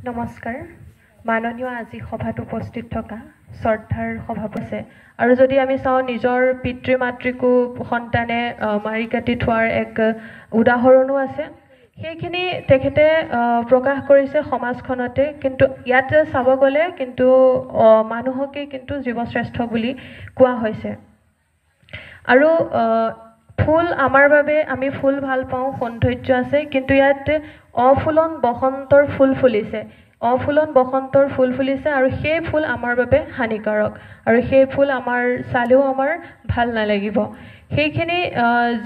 নমস্কাৰ মাননীয় আজি সভাত উপস্থিত থকা শ্ৰদ্ধাৰ সভাপতি আৰু যদি আমি চাও নিজৰ পিতৃ মাতৃকো সন্তানে মাৰি কাটি থোৱাৰ এক উদাহৰণো আছে সেইখিনি তেখেতে প্ৰকাশ কৰিছে সমাজখনতে কিন্তু ইয়াতে চাব গলে কিন্তু মানুহকে কিন্তু জীৱশ্ৰেষ্ঠ বুলি কোৱা হৈছে আৰু ফুল আমাৰ বাবে আমি ফুল ভাল পাওঁ সৌন্দৰ্য আছে কিন্তু ইয়াত অফুলন বসন্তৰ ফুল ফুলিছে অফুলন বসন্তৰ ফুল ফুলিছে আৰু সেই ফুল আমাৰ বাবে হানিকাৰক আৰু সেই ফুল আমাৰ চালেও আমাৰ ভাল নালাগিব সেইখিনি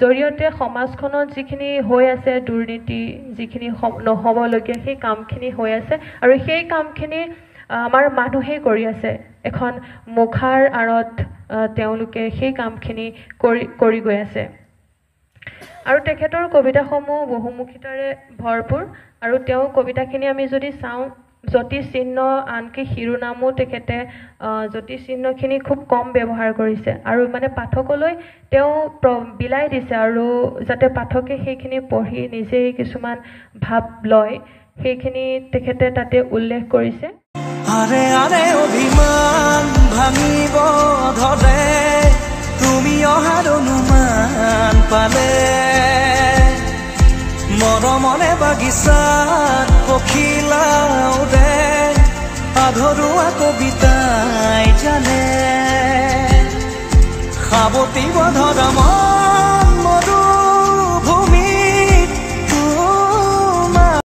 জৰিয়তে সমাজখনত যিখিনি হৈ আছে দুৰ্নীতি যিখিনি নহবলগীয়া সেই কামখিনি হৈ আছে আৰু সেই কামখিনি আমাৰ মানুহে কৰি আছে এখন মুখাৰ আৰত তেওঁলোকে সেই কামখিনি কৰি গৈ আছে আৰু তেখেতৰ কবিতাসমূহ বহুমুখিতাৰে ভৰপুৰ আৰু তেওঁ কবিতাখিনি আমি যদি চাওঁ জ্যোতি চিহ্ন আনকি শিৰোনামো তেখেতে জ্যোতি চিহ্নখিনি খুব কম ব্যৱহাৰ কৰিছে আৰু মানে পাঠকলৈ তেওঁ বিলাই দিছে আৰু যাতে পাঠকে সেইখিনি পঢ়ি নিজেই কিছুমান ভাৱ লয় সেইখিনি তেখেতে তাতে উল্লেখ কৰিছে আৰে আৰে অভিমান ভাঙিব ধৰে তুমি অহাৰ অনুমান পালে মৰমৰে বাগিচাত পখিলা উৰে আধৰুৱা কবিতাই জানে সাৱটিব ধৰা